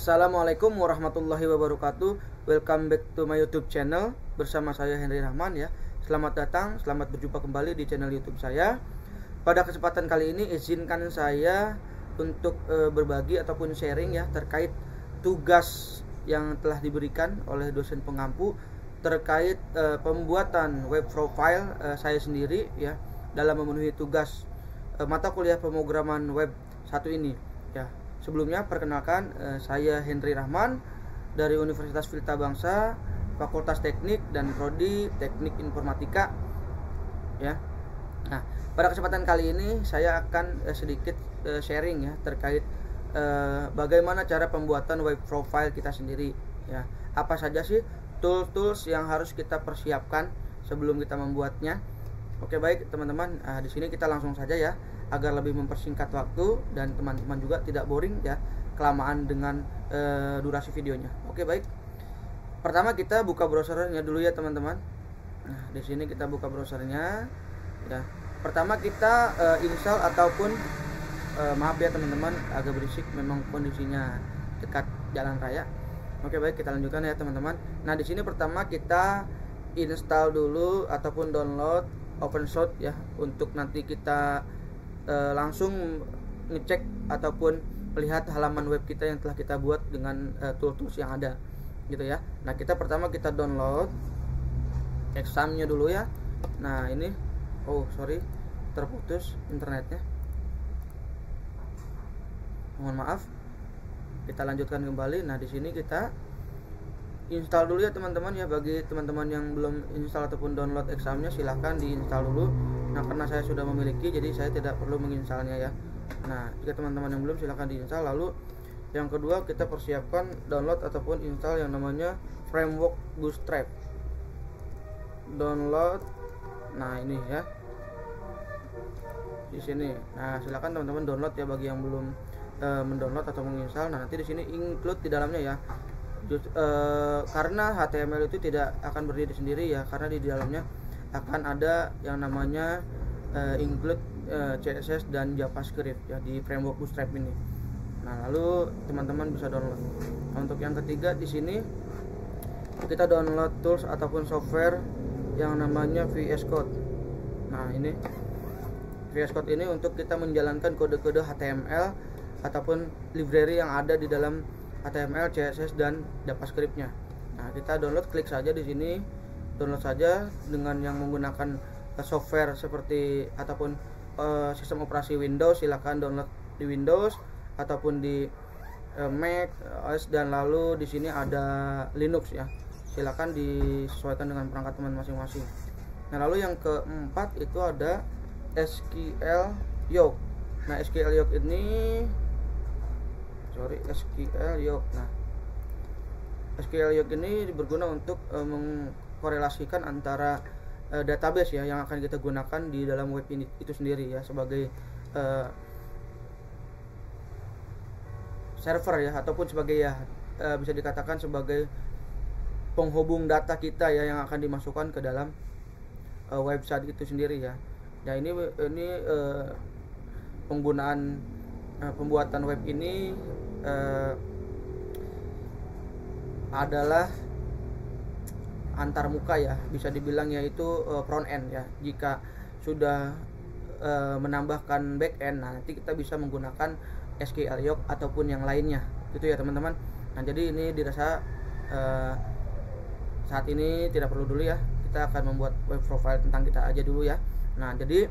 Assalamualaikum warahmatullahi wabarakatuh. Welcome back to my YouTube channel. Bersama saya Henry Rahman ya. Selamat datang, selamat berjumpa kembali di channel YouTube saya. Pada kesempatan kali ini izinkan saya untuk berbagi ataupun sharing ya terkait tugas yang telah diberikan oleh dosen pengampu terkait pembuatan web profile saya sendiri ya dalam memenuhi tugas mata kuliah pemrograman web 1 ini ya. Sebelumnya perkenalkan saya Henry Rahman dari Universitas Pelita Bangsa, Fakultas Teknik dan Prodi Teknik Informatika ya. Nah, pada kesempatan kali ini saya akan sedikit sharing ya terkait bagaimana cara pembuatan web profile kita sendiri ya. Apa saja sih tools yang harus kita persiapkan sebelum kita membuatnya. Oke, baik teman-teman, di sini kita langsung saja ya agar lebih mempersingkat waktu dan teman-teman juga tidak boring ya kelamaan dengan durasi videonya. Oke, baik. Pertama kita buka browsernya dulu ya teman-teman. Nah, di sini kita buka browsernya ya. Pertama kita install ataupun maaf ya teman-teman, agak berisik memang kondisinya dekat jalan raya. Oke, baik, kita lanjutkan ya teman-teman. Nah, di sini pertama kita install dulu ataupun download OpenShot ya untuk nanti kita langsung ngecek ataupun melihat halaman web kita yang telah kita buat dengan tools yang ada gitu ya. Nah, kita pertama kita download examnya dulu ya. Nah, ini terputus internetnya, mohon maaf, kita lanjutkan kembali. Nah, di sini kita install dulu ya teman-teman ya. Bagi teman-teman yang belum install ataupun download examnya silahkan diinstal dulu. Nah, karena saya sudah memiliki jadi saya tidak perlu menginstalnya ya. Nah, jika teman-teman yang belum silahkan diinstal. Lalu yang kedua kita persiapkan download ataupun install yang namanya framework Bootstrap. Download. Nah, ini ya di sini. Nah, silakan teman-teman download ya bagi yang belum mendownload atau menginstal. Nah, nanti di sini include di dalamnya ya. Karena HTML itu tidak akan berdiri sendiri ya, karena di dalamnya akan ada yang namanya include CSS dan JavaScript ya di framework Bootstrap ini. Nah, lalu teman-teman bisa download. Nah, untuk yang ketiga di sini kita download tools ataupun software yang namanya VS Code. Nah, ini VS Code ini untuk kita menjalankan kode-kode HTML ataupun library yang ada di dalam HTML, CSS dan JavaScript-nya. Nah, kita download, klik saja di sini, download saja dengan yang menggunakan software seperti ataupun sistem operasi Windows, silakan download di Windows ataupun di Mac OS, dan lalu di sini ada Linux ya. Silakan disesuaikan dengan perangkat teman masing-masing. Nah, lalu yang keempat itu ada SQL Yoke. Nah, SQL Yoke ini SQL Yoke. Nah, SQL Yoke ini berguna untuk mengkorelasikan antara database ya yang akan kita gunakan di dalam web ini itu sendiri ya, sebagai server ya, ataupun sebagai ya bisa dikatakan sebagai penghubung data kita ya yang akan dimasukkan ke dalam website itu sendiri ya. Nah, ini penggunaan pembuatan web ini adalah antar muka ya, bisa dibilang yaitu front end ya. Jika sudah menambahkan back end, nah nanti kita bisa menggunakan SQL Yoke ataupun yang lainnya gitu ya teman-teman. Nah, jadi ini dirasa saat ini tidak perlu dulu ya, kita akan membuat web profile tentang kita aja dulu ya. Nah, jadi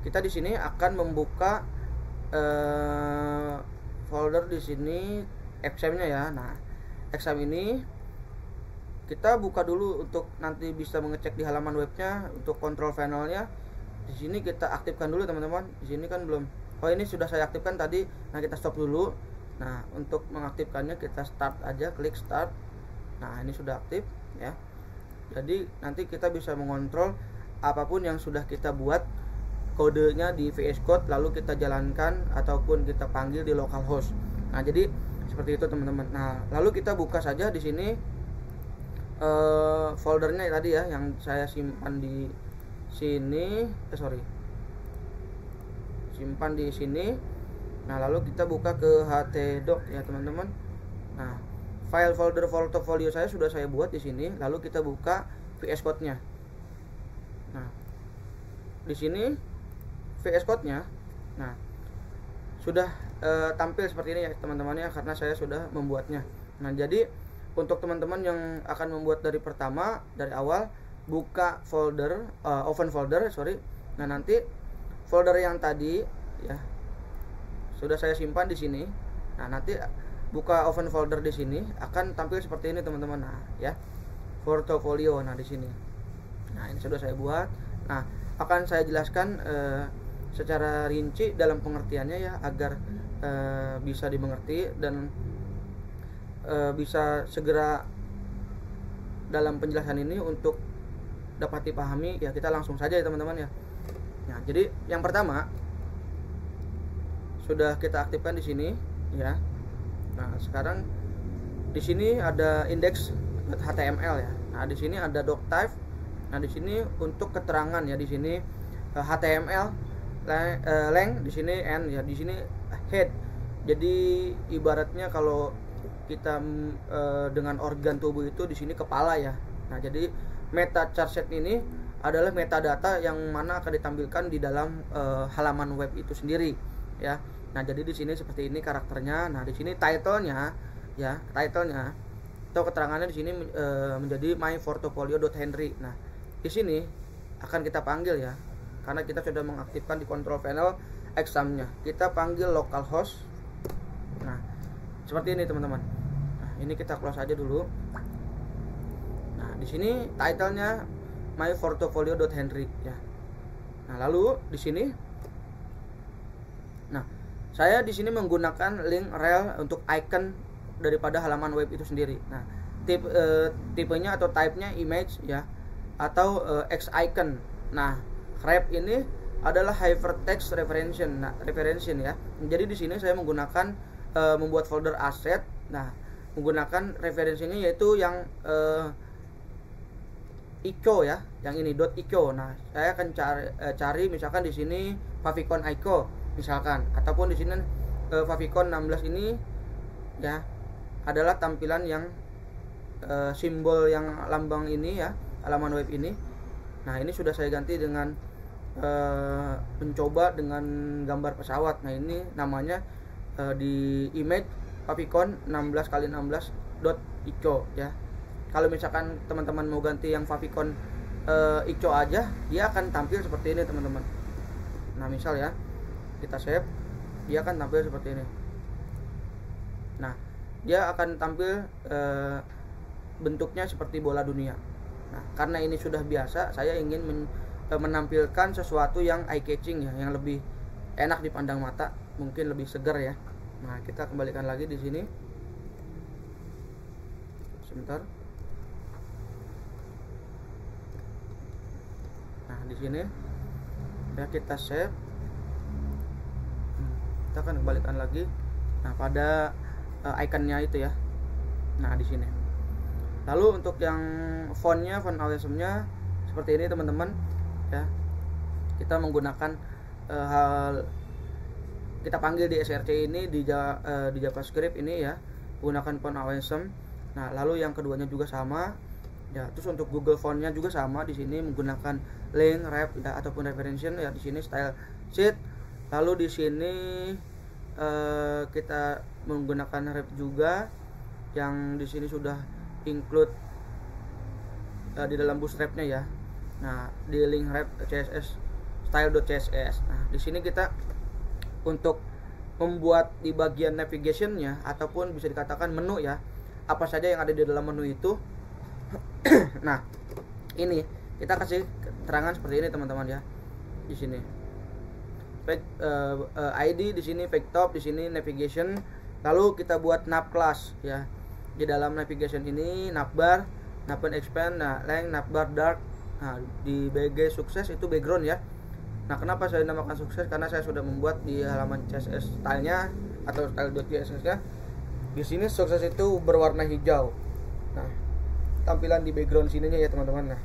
kita di sini akan membuka folder di sini exam-nya ya. Nah, exam ini kita buka dulu untuk nanti bisa mengecek di halaman webnya untuk control panelnya. Di sini kita aktifkan dulu teman-teman. Di sini kan belum. Oh, ini sudah saya aktifkan tadi. Nah, kita stop dulu. Nah, untuk mengaktifkannya kita start aja, klik start. Nah, ini sudah aktif ya. Jadi nanti kita bisa mengontrol apapun yang sudah kita buat kodenya di VS Code, lalu kita jalankan ataupun kita panggil di localhost. Nah, jadi seperti itu teman-teman. Nah, lalu kita buka saja di sini foldernya tadi ya yang saya simpan di sini. Simpan di sini. Nah, lalu kita buka ke htdoc ya teman-teman. Nah, file folder portofolio saya sudah saya buat di sini. Lalu kita buka VS Code-nya. Nah, di sini VS Code-nya, nah sudah tampil seperti ini ya teman-teman ya, karena saya sudah membuatnya. Nah, jadi untuk teman-teman yang akan membuat dari pertama, dari awal, buka folder, open folder, sorry. Nah, nanti folder yang tadi ya sudah saya simpan di sini. Nah, nanti buka open folder di sini akan tampil seperti ini teman-teman. Nah, ya portofolio. Nah, di sini. Nah, ini sudah saya buat. Nah, akan saya jelaskan secara rinci dalam pengertiannya ya, agar bisa dimengerti dan bisa segera dalam penjelasan ini untuk dapat dipahami ya. Kita langsung saja ya teman-teman ya. Nah, jadi yang pertama sudah kita aktifkan di sini ya. Nah, sekarang di sini ada index.html ya. Nah, di sini ada doctype. Nah, di sini untuk keterangan ya, di sini HTML, length, di sini n ya, di sini head. Jadi ibaratnya kalau kita dengan organ tubuh itu di sini kepala ya. Nah, jadi meta charset ini adalah metadata yang mana akan ditampilkan di dalam halaman web itu sendiri ya. Nah, jadi di sini seperti ini karakternya. Nah, di sini title-nya ya, title-nya atau keterangannya di sini menjadi myportfolio.henry. Nah, di sini akan kita panggil ya, karena kita sudah mengaktifkan di control panel exam-nya. Kita panggil localhost. Nah, seperti ini teman-teman. Nah, ini kita close aja dulu. Nah, di sini title-nya myportfolio.henry ya. Nah, lalu di sini, nah saya di sini menggunakan link rel untuk icon daripada halaman web itu sendiri. Nah, tipenya atau type-nya image ya, atau X icon. Nah, ref ini adalah hypertext reference. Nah, reference ya. Jadi di sini saya menggunakan membuat folder asset. Nah, menggunakan referensinya yaitu yang ICO ya, yang ini .ICO. Nah, saya akan cari misalkan di sini favicon ICO misalkan, ataupun di sini favicon 16 ini ya adalah tampilan yang simbol yang lambang ini ya, halaman web ini. Nah, ini sudah saya ganti dengan mencoba dengan gambar pesawat. Nah, ini namanya di image favicon 16x16.ico ya. Kalau misalkan teman-teman mau ganti yang favicon ico aja, dia akan tampil seperti ini teman-teman. Nah, misal ya kita save, dia akan tampil seperti ini. Nah, dia akan tampil bentuknya seperti bola dunia. Nah, karena ini sudah biasa, saya ingin menampilkan sesuatu yang eye catching ya, yang lebih enak dipandang mata, mungkin lebih segar ya. Nah, kita kembalikan lagi di sini. Sebentar. Nah, di sini ya kita save. Kita akan kembalikan lagi. Nah, pada ikonnya itu ya. Nah, di sini. Lalu untuk yang fontnya, font awesome-nya seperti ini teman-teman ya. Kita menggunakan kita panggil di src ini di JavaScript ini ya, menggunakan font awesome. Nah, lalu yang keduanya juga sama ya. Terus untuk Google fontnya juga sama, di sini menggunakan link ref ya, ataupun reference ya, di sini style sheet. Lalu di sini kita menggunakan ref juga, yang di sini sudah include di dalam bootstrapnya ya. Nah, di link ref CSS style.css. Nah, di sini kita untuk membuat di bagian navigationnya ataupun bisa dikatakan menu ya, apa saja yang ada di dalam menu itu. Nah, ini kita kasih keterangan seperti ini teman-teman ya. Di sini ID, di sini top, di sini navigation. Lalu kita buat nav class ya. Di dalam navigation ini navbar, navbar expand, nah length, navbar dark. Nah, di BG sukses itu background ya. Nah, kenapa saya namakan sukses? Karena saya sudah membuat di halaman CSS stylenya atau style.css-nya. Di sini sukses itu berwarna hijau. Nah, tampilan di background sininya ya teman-teman. Nah,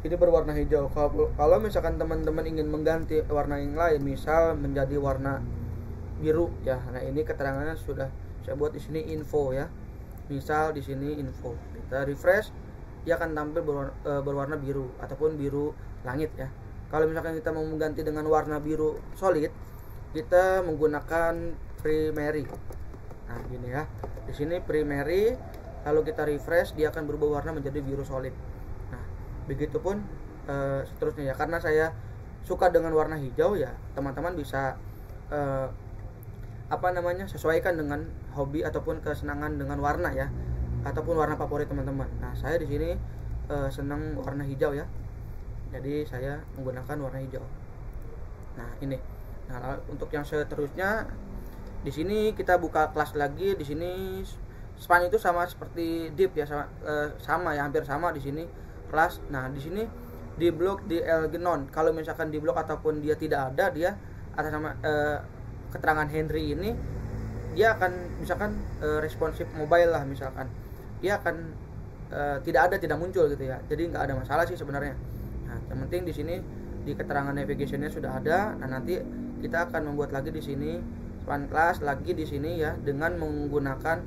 ini berwarna hijau. Kalau misalkan teman-teman ingin mengganti warna yang lain, misal menjadi warna biru ya. Nah, ini keterangannya sudah saya buat di sini info ya. Misal di sini info, kita refresh, dia akan tampil berwarna biru ataupun biru langit ya. Kalau misalkan kita mau mengganti dengan warna biru solid, kita menggunakan primary. Nah, gini ya. Di sini primary, lalu kita refresh, dia akan berubah warna menjadi biru solid. Nah, begitupun seterusnya ya. Karena saya suka dengan warna hijau ya, teman-teman bisa sesuaikan dengan hobi ataupun kesenangan dengan warna ya, ataupun warna favorit teman-teman. Nah, saya di sini senang warna hijau ya. Jadi saya menggunakan warna hijau. Nah, ini. Nah, untuk yang seterusnya di sini kita buka kelas lagi. Di sini span itu sama seperti div ya, sama ya, hampir sama di sini kelas. Nah, di sini di blok di Elgenon. Kalau misalkan di blok ataupun dia tidak ada, dia atas nama keterangan Henry ini, dia akan misalkan responsif mobile lah misalkan, dia akan tidak muncul gitu ya. Jadi nggak ada masalah sih sebenarnya. Nah, yang penting di sini di keterangan navigationnya sudah ada. Nah, nanti kita akan membuat lagi di sini span class lagi di sini ya, dengan menggunakan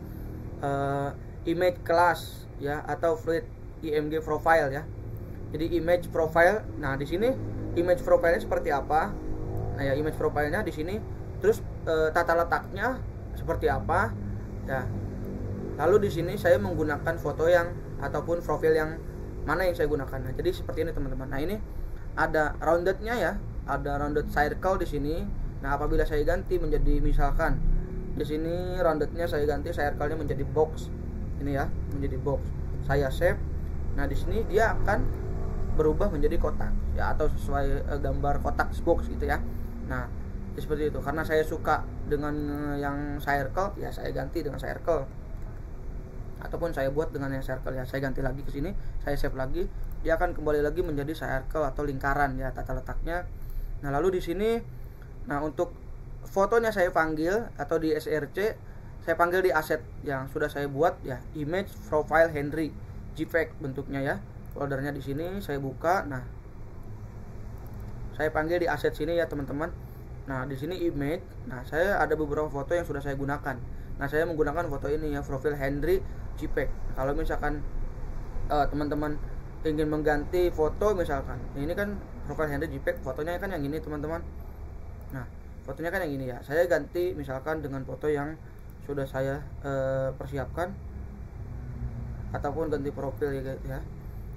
image class ya, atau fluid img profile ya. Jadi image profile. Nah, di sini image profile-nya seperti apa? Nah, ya image profile-nya di sini. Terus tata letaknya seperti apa? Ya. Lalu di sini saya menggunakan foto yang ataupun profil yang mana yang saya gunakan. Nah, jadi seperti ini teman-teman. Nah, ini ada rounded-nya ya. Ada rounded circle di sini. Nah, apabila saya ganti menjadi misalkan di sini rounded-nya saya ganti circle-nya menjadi box. Ini ya, menjadi box. Saya save. Nah, di sini dia akan berubah menjadi kotak ya, atau sesuai gambar kotak box gitu ya. Nah, seperti itu. Karena saya suka dengan yang circle ya, saya ganti dengan circle. Ataupun saya buat dengan yang circle ya, saya ganti lagi ke sini, saya save lagi, dia akan kembali lagi menjadi circle atau lingkaran ya tata letaknya. Nah, lalu di sini, nah untuk fotonya saya panggil atau di SRC saya panggil di aset yang sudah saya buat ya, image profile Henry JPEG bentuknya ya. Foldernya di sini saya buka. Nah, saya panggil di aset sini ya teman-teman. Nah, di sini image. Nah, saya ada beberapa foto yang sudah saya gunakan. Nah, saya menggunakan foto ini ya, profil Henry JPEG. Kalau misalkan teman-teman ingin mengganti foto misalkan, ini kan profil Henry JPEG, fotonya kan yang ini teman-teman. Nah, fotonya kan yang ini ya. Saya ganti misalkan dengan foto yang sudah saya persiapkan, ataupun ganti profil ya.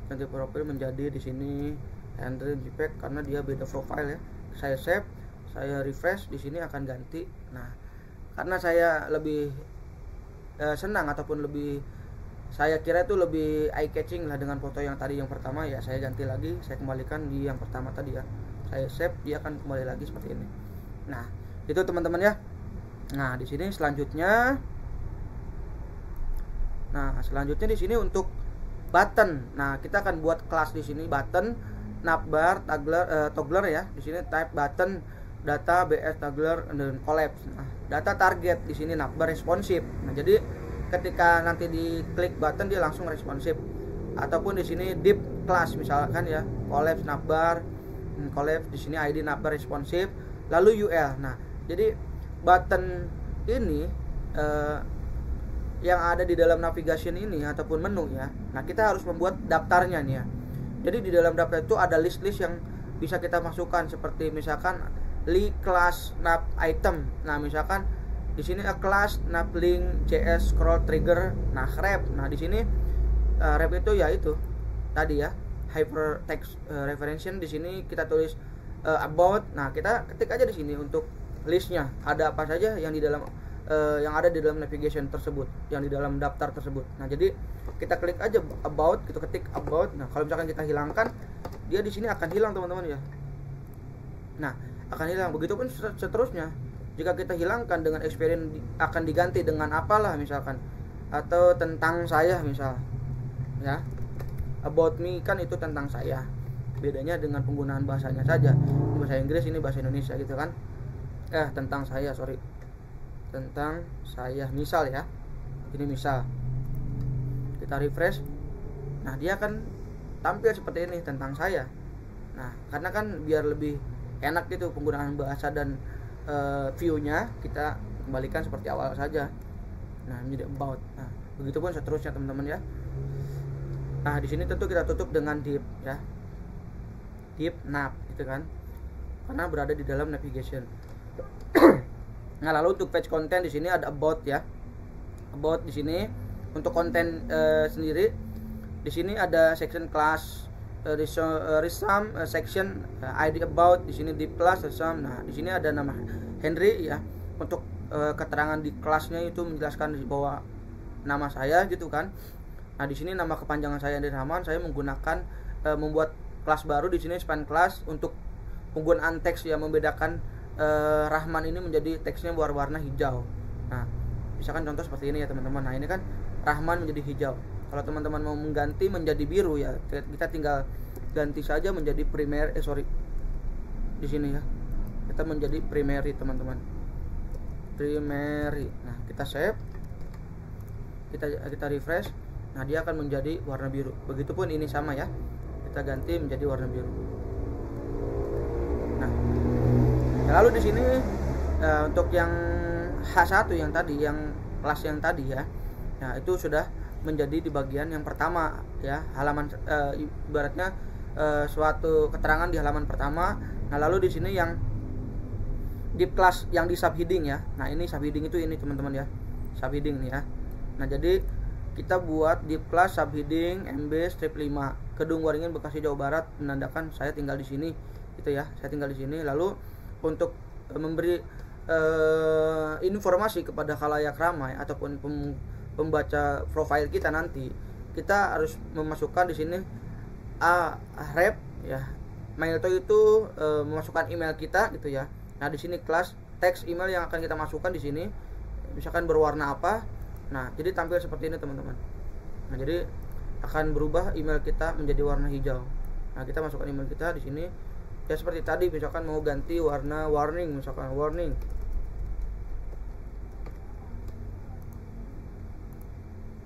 Ganti profil menjadi di sini Henry JPEG karena dia beda profile ya. Saya save, saya refresh, di sini akan ganti. Nah, karena saya lebih senang ataupun lebih saya kira itu lebih eye catching lah dengan foto yang tadi yang pertama ya, saya ganti lagi, saya kembalikan di yang pertama tadi ya. Saya save, dia akan kembali lagi seperti ini. Nah, itu teman-teman ya. Nah, di sini selanjutnya, di sini untuk button. Nah, kita akan buat kelas di sini button, navbar, toggler ya. Di sini type button, data bs toggler dan collapse. Nah, data target di sini navbar responsif. Nah, jadi ketika nanti diklik button dia langsung responsif. Ataupun di sini div class misalkan ya, collapse navbar, collapse di sini ID navbar responsif, lalu UL. Nah, jadi button ini yang ada di dalam navigation ini ataupun menu ya. Nah, kita harus membuat daftarnya nih ya. Jadi di dalam daftar itu ada list-list yang bisa kita masukkan, seperti misalkan class nav item. Nah, misalkan di sini class nav link js scroll trigger. Nah, rep. Nah, di sini rep itu ya itu tadi ya, hypertext referencing. Di sini kita tulis about. Nah, kita ketik aja di sini untuk listnya ada apa saja yang di dalam yang ada di dalam navigation tersebut, yang di dalam daftar tersebut. Nah, jadi kita klik aja about, gitu, ketik about. Nah, kalau misalkan kita hilangkan, dia di sini akan hilang teman-teman ya. Nah, akan hilang. Begitupun seterusnya. Jika kita hilangkan dengan experience, akan diganti dengan apalah misalkan, atau tentang saya misal ya. About me kan itu tentang saya, bedanya dengan penggunaan bahasanya saja. Ini bahasa Inggris, ini bahasa Indonesia gitu kan. Tentang saya, sorry, tentang saya misal ya. Ini misal, kita refresh. Nah, dia akan tampil seperti ini, tentang saya. Nah, karena kan biar lebih enak gitu penggunaan bahasa dan view-nya, kita kembalikan seperti awal saja. Nah, menjadi about. Nah, Begitupun seterusnya teman-teman ya. Nah, di sini tentu kita tutup dengan div ya. Div nav gitu kan. Karena berada di dalam navigation. Nah, lalu untuk page content di sini ada about ya. About di sini untuk konten sendiri di sini ada section class, resum section ID about, di sini di class resum. Nah, di sini ada nama Henry ya. Untuk keterangan di kelasnya itu menjelaskan bahwa nama saya gitu kan. Nah, di sini nama kepanjangan saya Henry Rahman. Saya menggunakan membuat kelas baru di sini span class untuk penggunaan teks yang membedakan Rahman ini menjadi teksnya berwarna hijau. Nah, misalkan contoh seperti ini ya teman-teman. Nah, ini kan Rahman menjadi hijau. Kalau teman-teman mau mengganti menjadi biru ya, kita tinggal ganti saja menjadi di sini ya. Kita menjadi primary teman-teman. Primary. Nah, kita save. Kita refresh. Nah, dia akan menjadi warna biru. Begitupun ini sama ya. Kita ganti menjadi warna biru. Nah, lalu di sini untuk yang H1 yang tadi, yang kelas yang tadi ya. Nah, itu sudah menjadi di bagian yang pertama ya, halaman ibaratnya suatu keterangan di halaman pertama. Nah, lalu di sini yang di kelas yang di subheading ya. Nah, ini subheading itu ini teman-teman ya. Subheading nih ya. Nah, jadi kita buat di kelas subheading MB strip 5 Kedung Waringin Bekasi Jawa Barat, menandakan saya tinggal di sini gitu ya. Saya tinggal di sini. Lalu untuk memberi informasi kepada khalayak ramai ataupun pembaca profil kita nanti, kita harus memasukkan di sini rep ya. Mail itu memasukkan email kita gitu ya. Nah, di sini kelas teks email yang akan kita masukkan di sini misalkan berwarna apa. Nah, jadi tampil seperti ini teman-teman. Nah, jadi akan berubah email kita menjadi warna hijau. Nah, kita masukkan email kita di sini ya seperti tadi. Misalkan mau ganti warna warning, misalkan warning.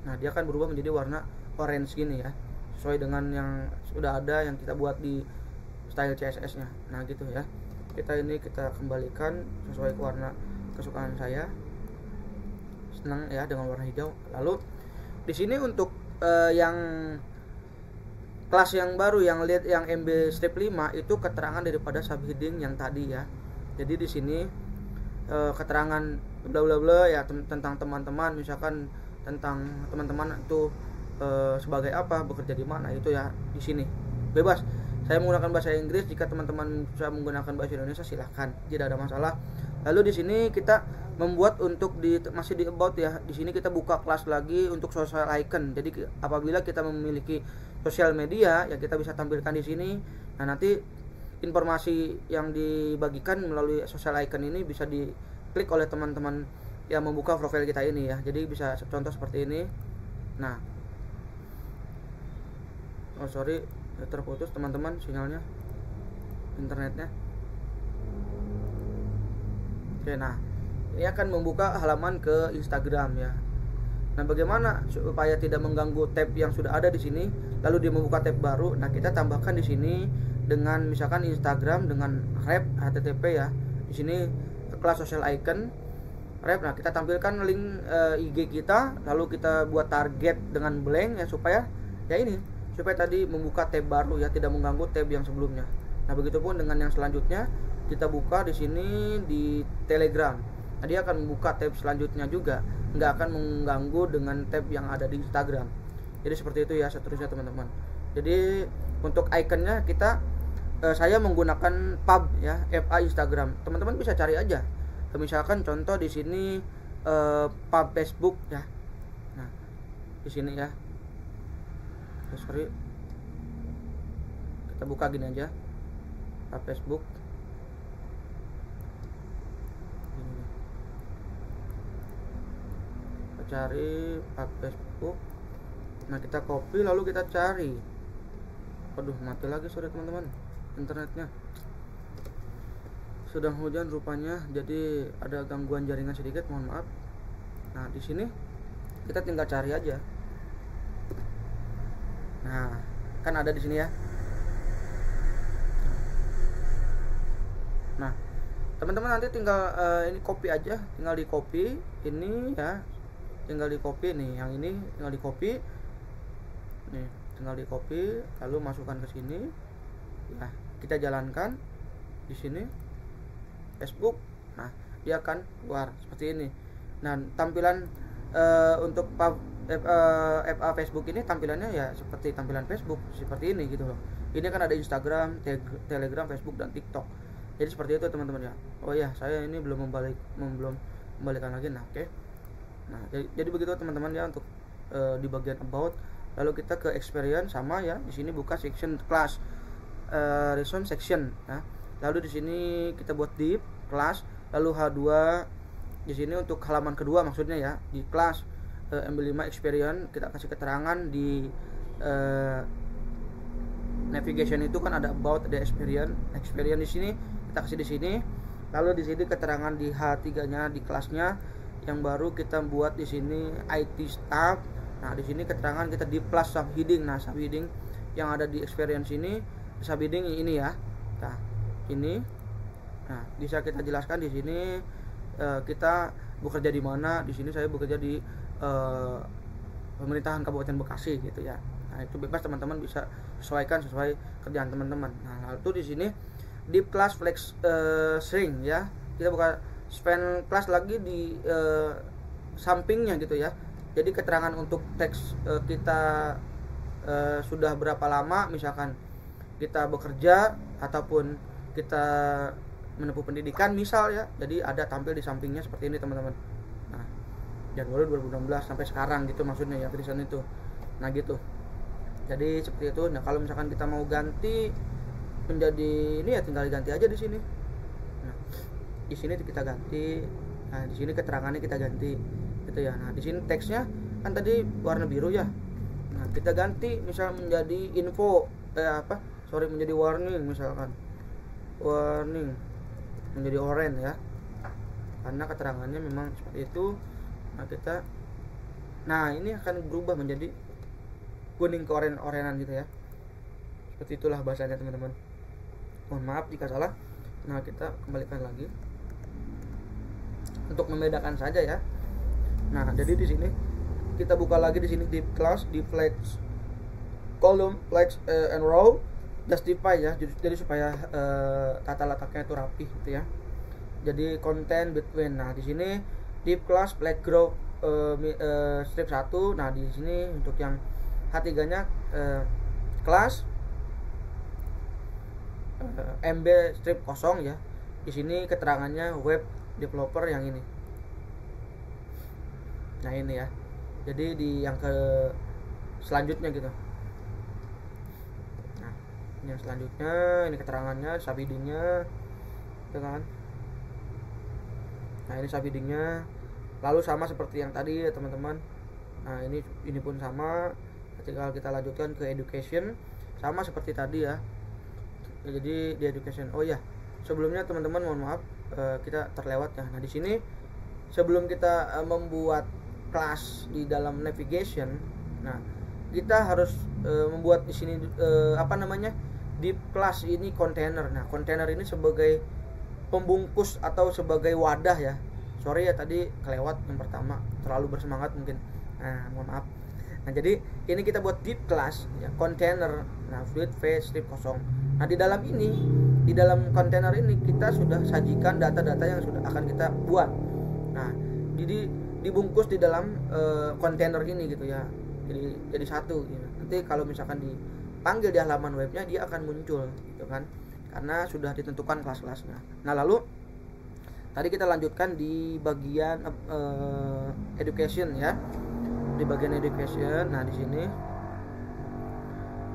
Nah, dia akan berubah menjadi warna orange gini ya, sesuai dengan yang sudah ada yang kita buat di style CSS nya. Nah, gitu ya. Kita kembalikan sesuai warna kesukaan saya. Senang ya dengan warna hijau. Lalu di sini untuk yang kelas yang baru yang lead yang MB strip 5 itu keterangan daripada subheading yang tadi ya. Jadi di sini keterangan bla bla bla ya tentang teman-teman, misalkan tentang teman-teman itu sebagai apa, bekerja di mana, itu ya di sini bebas. Saya menggunakan bahasa Inggris, jika teman-teman bisa menggunakan bahasa Indonesia silahkan, tidak ada masalah. Lalu di sini kita membuat untuk masih di about ya. Di sini kita buka kelas lagi untuk social icon. Jadi apabila kita memiliki sosial media ya, kita bisa tampilkan di sini. Nah, nanti informasi yang dibagikan melalui social icon ini bisa diklik oleh teman-teman yang membuka profil kita ini ya. Jadi bisa contoh seperti ini. Nah, terputus teman-teman sinyalnya, internetnya. Oke, nah ini akan membuka halaman ke Instagram ya. Nah, bagaimana supaya tidak mengganggu tab yang sudah ada di sini, lalu dia membuka tab baru? Nah, kita tambahkan di sini dengan misalkan Instagram dengan rep http ya. Di sini kelas social icon rep. Nah, kita tampilkan link IG kita, lalu kita buat target dengan blank ya, supaya tadi membuka tab baru ya, tidak mengganggu tab yang sebelumnya. Nah, begitupun dengan yang selanjutnya kita buka di sini di Telegram. Nah, dia akan membuka tab selanjutnya juga, nggak akan mengganggu dengan tab yang ada di Instagram. Jadi seperti itu ya seterusnya teman-teman. Jadi untuk ikonnya saya menggunakan pub ya, FA Instagram. Teman-teman bisa cari aja. Misalkan contoh di sini pub Facebook ya. Nah, di sini ya. Kita buka gini aja, pub Facebook. Kita cari pub Facebook. Nah, kita copy lalu kita cari. Aduh, mati lagi sorry teman-teman, internetnya. Sedang hujan rupanya, jadi ada gangguan jaringan sedikit, mohon maaf. Nah, di sini kita tinggal cari aja. Nah, kan ada di sini ya. Nah, teman-teman nanti tinggal ini copy aja, tinggal di copy ini ya. tinggal di copy nih, yang ini tinggal di copy nih, tinggal di copy lalu masukkan ke sini. Nah, kita jalankan di sini Facebook. Nah, dia akan keluar seperti ini. Nah, tampilan untuk FA Facebook ini tampilannya ya seperti tampilan Facebook, seperti ini gitu loh. Ini kan ada Instagram, Telegram, Facebook, dan TikTok. Jadi seperti itu teman-teman ya. Oh ya, saya ini belum membalikan lagi. Nah, oke. Nah, jadi begitu teman-teman ya untuk di bagian about. Lalu kita ke experience, sama ya. Di sini buka section class, resume section. Nah, lalu di sini kita buat div class, lalu H2 di sini untuk halaman kedua maksudnya ya, di kelas MB5 experience kita kasih keterangan di navigation itu kan ada about, ada experience di sini kita kasih di sini. Lalu di sini keterangan di H3-nya di kelasnya yang baru kita buat di sini IT staff. Nah, di sini keterangan kita di plus subheading. Nah, subheading yang ada di experience ini, subheading ini ya. Nah, ini. Nah, bisa kita jelaskan di sini kita bekerja di mana. Di sini saya bekerja di pemerintahan Kabupaten Bekasi gitu ya. Nah, itu bebas teman-teman bisa sesuaikan sesuai kerjaan teman-teman. Nah, lalu di sini di class flex string ya. Kita buka span class lagi di sampingnya gitu ya. Jadi keterangan untuk teks kita sudah berapa lama, misalkan kita bekerja ataupun kita menempuh pendidikan misal ya. Jadi ada tampil di sampingnya seperti ini teman-teman. Nah, Januari 2016 sampai sekarang gitu maksudnya ya, tulisan itu. Nah, gitu. Jadi seperti itu. Nah, kalau misalkan kita mau ganti menjadi ini ya tinggal diganti aja di sini. Nah, di sini kita ganti. Nah, di sini keterangannya kita ganti gitu ya. Nah, di sini teksnya kan tadi warna biru ya. Nah, kita ganti misal menjadi info menjadi warning misalkan. Warning menjadi oranye ya. Karena keterangannya memang seperti itu. Nah, ini akan berubah menjadi kuning ke orenan gitu ya. Seperti itulah bahasanya teman-teman. Mohon maaf jika salah. Nah, kita kembalikan lagi untuk membedakan saja ya. Nah, jadi di sini kita buka lagi di sini di class, di flex column, flex and row, justify ya. Jadi supaya tata letaknya itu rapi gitu ya. Jadi content between. Nah, di sini div class flex grow strip 1. Nah, di sini untuk yang H3-nya kelas MB strip 0 ya. Di sini keterangannya web developer yang ini. Nah, ini ya. Jadi di yang ke selanjutnya gitu. Nah, yang selanjutnya ini keterangannya, subheading-nya gitu kan. Nah, ini subheading-nya. Lalu sama seperti yang tadi ya teman-teman. Nah, ini pun sama. Ketika kita lanjutkan ke education, sama seperti tadi ya. Jadi di education. Oh ya, sebelumnya teman-teman mohon maaf kita terlewat ya. Nah, di sini sebelum kita membuat kelas di dalam navigation, nah kita harus membuat di sini di kelas ini container. Nah, container ini sebagai pembungkus atau sebagai wadah ya. Sorry ya tadi kelewat yang pertama, terlalu bersemangat mungkin. Nah, mohon maaf. Nah, jadi ini kita buat div class ya, container. Nah, fluid face strip 0. Nah, di dalam container ini kita sudah sajikan data-data yang sudah akan kita buat. Nah, jadi dibungkus di dalam container ini gitu ya. Jadi satu gitu. Nanti kalau misalkan dipanggil di halaman webnya dia akan muncul gitu kan. Karena sudah ditentukan kelas-kelasnya. Nah, lalu tadi kita lanjutkan di bagian education ya. Di bagian education. Nah, di sini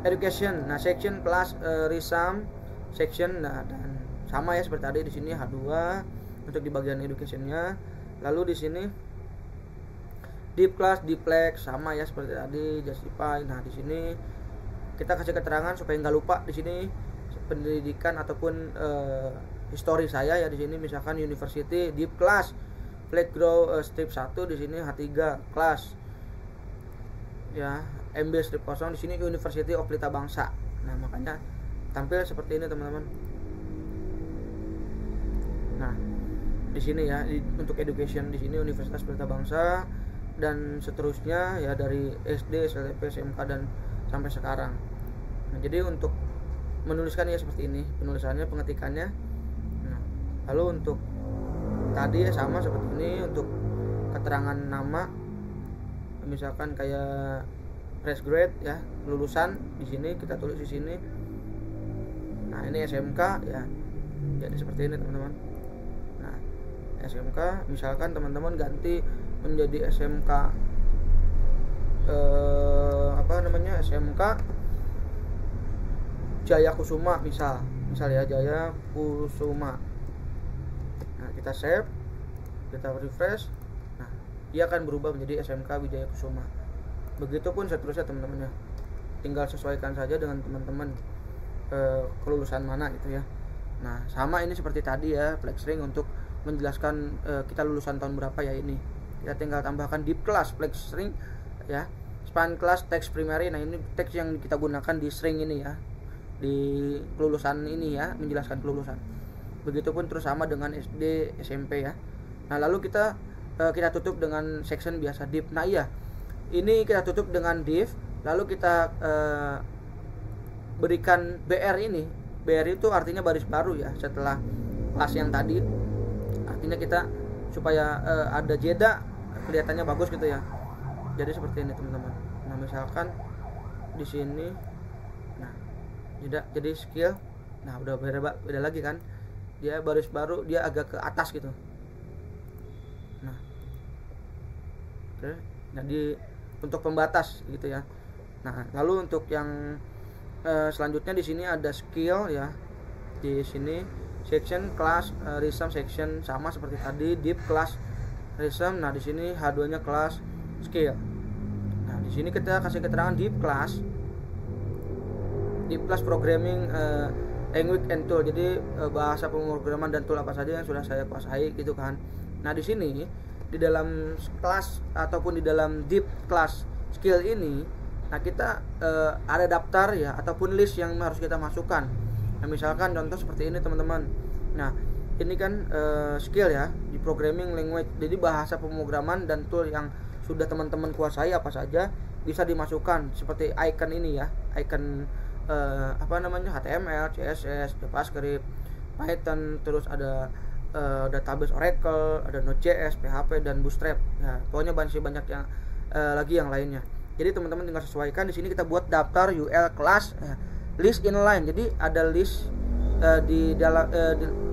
education. Nah, section plus resume section. Nah, dan sama ya seperti tadi di sini H2 untuk di bagian educationnya. Lalu di sini div class, div flex sama ya seperti tadi justify. Nah, di sini kita kasih keterangan supaya nggak lupa di sini pendidikan ataupun history saya ya. Di sini misalkan university, div class flex grow strip 1, di sini H3 class ya, MB strip 0, di sini University of Pelita Bangsa. Nah, makanya tampil seperti ini teman-teman. Nah, di sini ya untuk education di sini Universitas Pelita Bangsa. dan seterusnya ya, dari SD, SMP, SMK dan sampai sekarang. Nah, jadi untuk menuliskan ya seperti ini penulisannya, pengetikannya. Nah, lalu untuk tadi ya sama seperti ini untuk keterangan nama, misalkan kayak fresh grade ya, lulusan di sini kita tulis di sini. Nah, ini SMK ya. Jadi seperti ini teman-teman. Nah, SMK misalkan teman-teman ganti menjadi SMK SMK Jaya Kusuma misal ya, Jaya Kusuma. Nah, kita save, kita refresh. Nah, dia akan berubah menjadi SMK Wijaya Kusuma. Begitupun seterusnya teman-teman ya. Tinggal sesuaikan saja dengan teman-teman kelulusan mana gitu ya. Nah, sama ini seperti tadi ya, flex ring untuk menjelaskan kita lulusan tahun berapa ya ini. Kita tinggal tambahkan deep class flex ring ya. Span class text primary. Nah, ini teks yang kita gunakan di string ini ya. Di kelulusan ini ya, menjelaskan kelulusan. Begitupun terus sama dengan SD, SMP ya. Nah, lalu kita tutup dengan section biasa div. Nah, iya. Ini kita tutup dengan div, lalu kita berikan BR ini. BR itu artinya baris baru ya, setelah kelas yang tadi. Artinya kita supaya ada jeda, kelihatannya bagus gitu ya. Jadi seperti ini teman-teman. Nah, misalkan di sini, nah jadi skill. Nah, udah beda lagi kan, dia baris baru, dia agak ke atas gitu. Nah, oke. Jadi untuk pembatas gitu ya. Nah, lalu untuk yang selanjutnya di sini ada skill ya. Di sini section class rhythm section sama seperti tadi, deep class rhythm. Nah, di sini H2-nya class skill. Nah, di sini kita kasih keterangan deep class programming language and tool. Jadi bahasa pemrograman dan tool apa saja yang sudah saya kuasai gitu kan. Nah, di sini di dalam kelas ataupun di dalam deep class skill ini, nah kita ada daftar ya ataupun list yang harus kita masukkan. Nah, misalkan contoh seperti ini teman-teman. Nah, ini kan skill ya di programming language. Jadi bahasa pemrograman dan tool yang sudah teman-teman kuasai apa saja bisa dimasukkan, seperti icon ini ya, icon HTML, CSS, JavaScript, Python, terus ada database Oracle, ada Node.js, PHP dan Bootstrap. Ya, pokoknya masih banyak yang lagi yang lainnya. Jadi teman-teman tinggal sesuaikan. Di sini kita buat daftar UL class list inline. Jadi ada list di dalam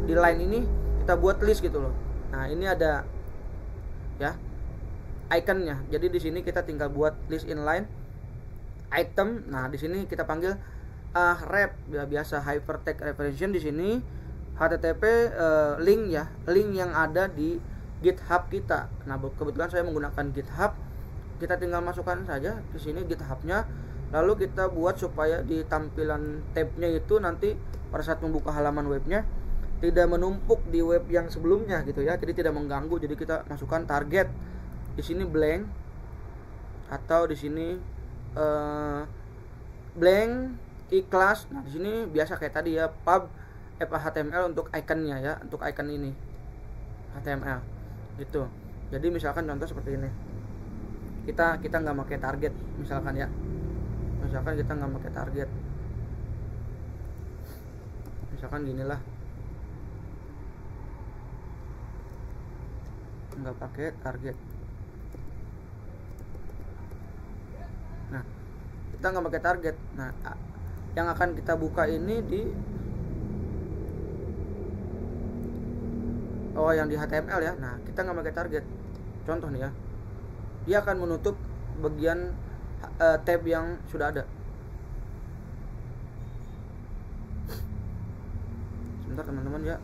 di line ini kita buat list gitu loh. Nah, ini ada ya iconnya. Jadi di sini kita tinggal buat list inline item. Nah, di sini kita panggil ref ya, biasa hypertext reference. Di sini HTTP link ya, link yang ada di GitHub kita. Nah, kebetulan saya menggunakan GitHub. Kita tinggal masukkan saja ke sini GitHub-nya. Lalu kita buat supaya di tampilan tab-nya itu nanti pada saat membuka halaman webnya tidak menumpuk di web yang sebelumnya gitu ya. Jadi tidak mengganggu. Jadi kita masukkan target. Di sini blank atau di sini blank ikhlas. Nah, di sini biasa kayak tadi ya, pub HTML untuk iconnya ya, untuk icon ini HTML gitu. Jadi misalkan contoh seperti ini, kita nggak pakai target misalkan ya, misalkan kita nggak pakai target, misalkan ginilah, nggak pakai target. Nah, kita nggak pakai target. Nah, yang akan kita buka ini yang di HTML ya. Nah, kita nggak pakai target. Contoh nih ya, dia akan menutup bagian tab yang sudah ada. Sebentar teman-teman ya,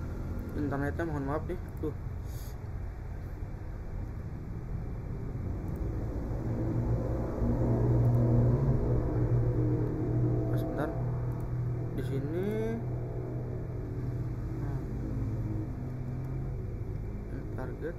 internetnya mohon maaf nih. Tuh. Sebentar. Di sini target.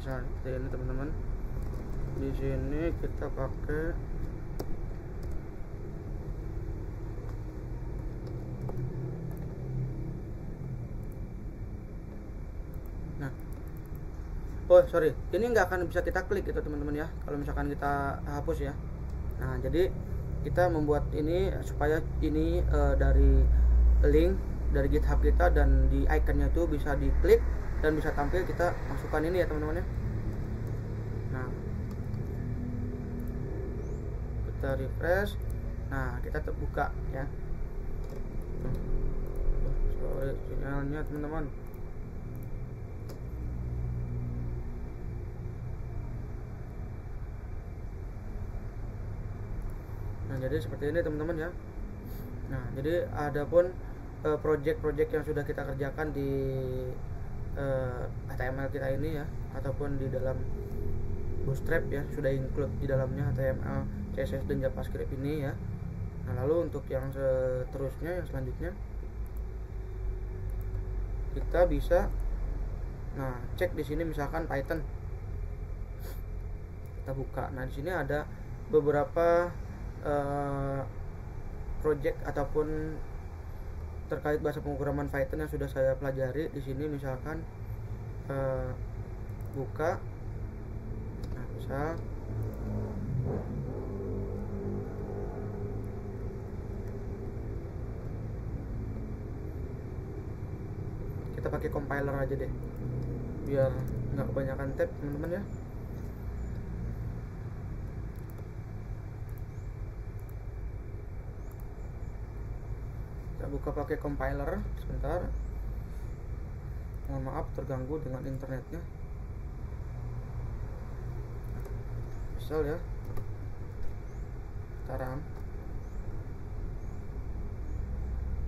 misalnya seperti ini teman-teman. Di sini kita pakai sorry, ini nggak akan bisa kita klik gitu teman-teman ya, kalau misalkan kita hapus ya. Nah jadi kita membuat ini supaya ini dari link dari GitHub kita dan di iconnya itu bisa diklik dan bisa tampil, kita masukkan ini ya teman-teman ya. Nah kita refresh, nah kita terbuka ya. Sorry sinyalnya teman-teman. Nah jadi seperti ini teman-teman ya. Nah jadi adapun project-project yang sudah kita kerjakan di HTML kita ini ya, ataupun di dalam Bootstrap ya, sudah include di dalamnya HTML, CSS dan JavaScript ini ya. Nah lalu untuk yang seterusnya, yang selanjutnya kita bisa cek di sini misalkan Python, kita buka. Nah di sini ada beberapa project ataupun terkait bahasa pemrograman Python yang sudah saya pelajari. Di sini misalkan buka, nah misal kita pakai compiler aja deh biar nggak kebanyakan tab teman-teman ya. Buka pakai compiler sebentar, mohon maaf terganggu dengan internetnya. Misal ya sekarang,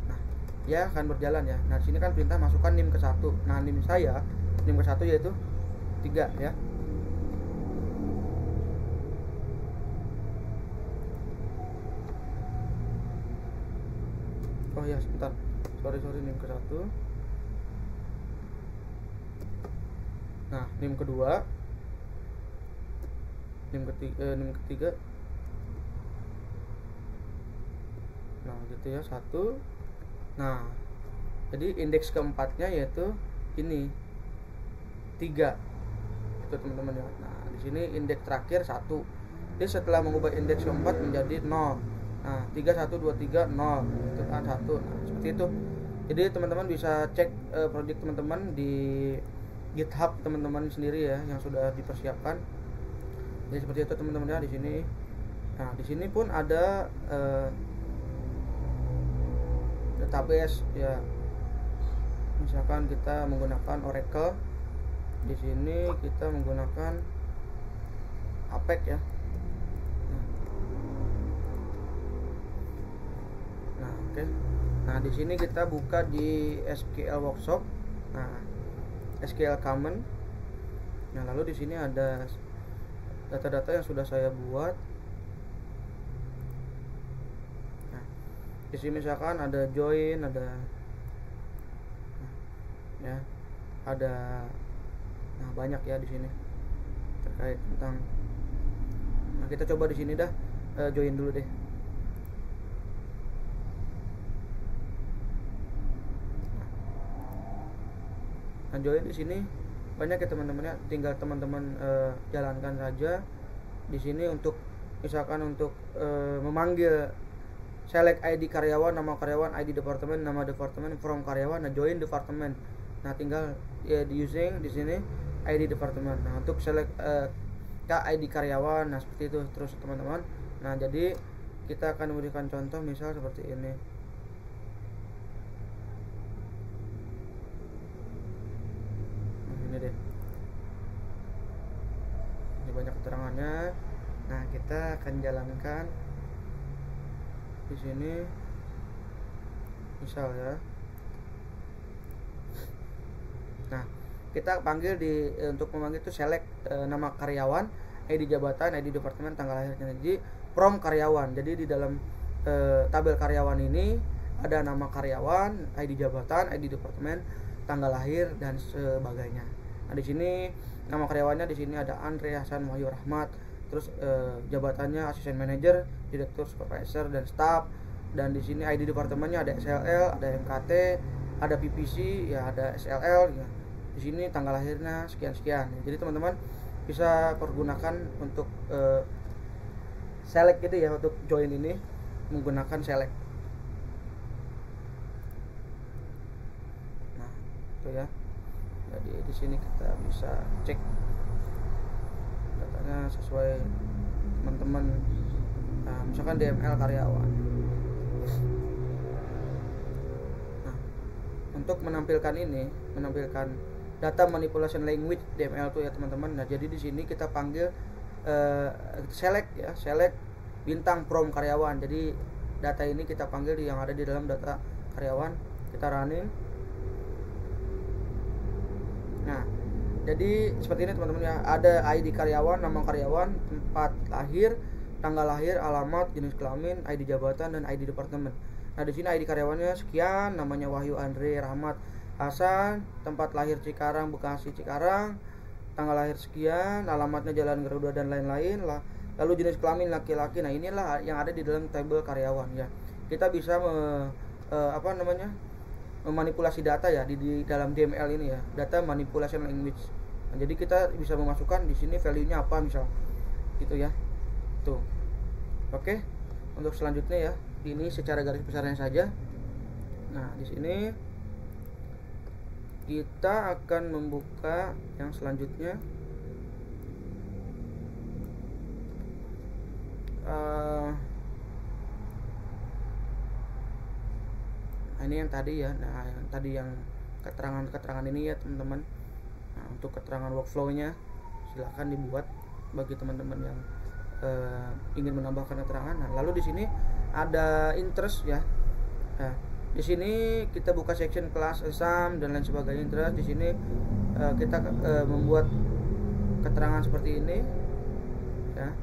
nah ya akan berjalan ya. Nah di sini kan perintah masukkan nim ke 1. Nah nim saya, nim ke 1 yaitu 3 ya. Oh ya sebentar, sorry nim ke 1. Nah nim kedua, nim ketiga, nah gitu ya 1. Nah jadi indeks keempatnya yaitu ini 3 itu teman-teman ya. Nah di sini indeks terakhir 1. Jadi setelah mengubah indeks keempat menjadi 0. Nah 3 1 2 3 0 itu kan 1. Nah seperti itu. Jadi teman-teman bisa cek project teman-teman di GitHub teman-teman sendiri ya, yang sudah dipersiapkan. Jadi seperti itu teman-teman ya di sini. Nah di sini pun ada database ya. Misalkan kita menggunakan Oracle, di sini kita menggunakan Apex ya. Oke. Nah, di sini kita buka di SQL Workshop. Nah, SQL Common. Nah, lalu di sini ada data-data yang sudah saya buat. Nah, di sini misalkan ada join, ada ya, ada banyak ya di sini terkait tentang. Nah, kita coba di sini dah join dulu deh. Nah, join di sini banyak ya teman-teman ya, tinggal teman-teman jalankan saja di sini untuk misalkan untuk memanggil select ID karyawan, nama karyawan, ID departemen, nama departemen, from karyawan, nah join departemen. Nah, tinggal ya di using di sini ID departemen. Nah, untuk select ID karyawan, nah seperti itu terus teman-teman. Nah, jadi kita akan memberikan contoh misal seperti ini. Deh. Ini banyak keterangannya. Nah, kita akan jalankan di sini misal ya. Nah, kita panggil untuk memanggil itu select nama karyawan, ID jabatan, ID departemen, tanggal lahirnya. Jadi from karyawan. Jadi di dalam tabel karyawan ini ada nama karyawan, ID jabatan, ID departemen, tanggal lahir dan sebagainya. Nah, di sini Nama karyawannya di sini ada Andre Hasan Wahyu Rahmat. Terus jabatannya asisten manajer, direktur, supervisor, dan staff. Dan di sini ID departemennya ada SLL, ada MKT, ada PPC, ya ada SLL. Ya. Di sini tanggal lahirnya sekian-sekian. Jadi teman-teman bisa pergunakan untuk select gitu ya, untuk join ini menggunakan select. Nah, itu ya. Jadi di sini kita bisa cek datanya sesuai teman-teman. Nah, misalkan DML karyawan. Nah, untuk menampilkan data manipulation language DML itu ya teman-teman. Nah, jadi di sini kita panggil select ya, select bintang from karyawan. Jadi data ini kita panggil yang ada di dalam data karyawan. Kita running. Nah, jadi seperti ini teman-teman ya, ada ID karyawan, nama karyawan, tempat lahir, tanggal lahir, alamat, jenis kelamin, ID jabatan, dan ID departemen. Nah, di sini ID karyawannya sekian, namanya Wahyu Andre Rahmat Hasan, tempat lahir Cikarang, Bekasi Cikarang, tanggal lahir sekian, alamatnya Jalan Garuda dan lain-lain lah. Lalu jenis kelamin laki-laki. Nah, inilah yang ada di dalam tabel karyawan ya. Kita bisa memanipulasi data ya di dalam DML ini ya, data manipulation language. Nah, jadi kita bisa memasukkan di sini value-nya apa misal, gitu ya. Tuh, oke. Untuk selanjutnya ya, ini secara garis besarnya saja. Nah, di sini kita akan membuka yang selanjutnya. Ini yang tadi ya. Nah, yang tadi yang keterangan ini ya teman-teman. Nah, untuk keterangan workflow-nya silahkan dibuat bagi teman-teman yang ingin menambahkan keterangan. Nah, lalu di sini ada interest ya. Nah, di sini kita buka section kelas, sum dan lain sebagainya. Interest di sini kita membuat keterangan seperti ini ya.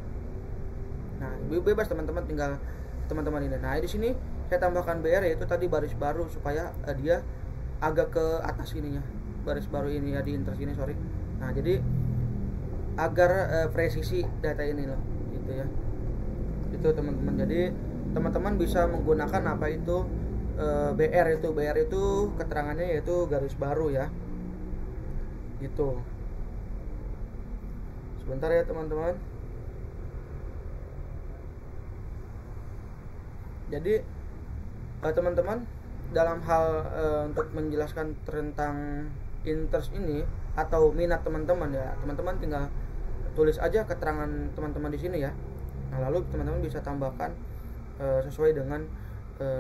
Nah, bebas teman-teman, tinggal teman-teman ini. Nah, di sini saya tambahkan BR, yaitu tadi baris baru supaya dia agak ke atas ininya, baris baru ini ya di interest ini, sorry. Nah, jadi agar presisi data ini loh, gitu ya. Itu teman-teman. Jadi teman-teman bisa menggunakan apa itu BR itu keterangannya yaitu garis baru ya. Gitu. Sebentar ya teman-teman. Jadi teman-teman dalam hal untuk menjelaskan tentang interest ini atau minat teman-teman ya, teman-teman tinggal tulis aja keterangan teman-teman di sini ya. Nah, lalu teman-teman bisa tambahkan sesuai dengan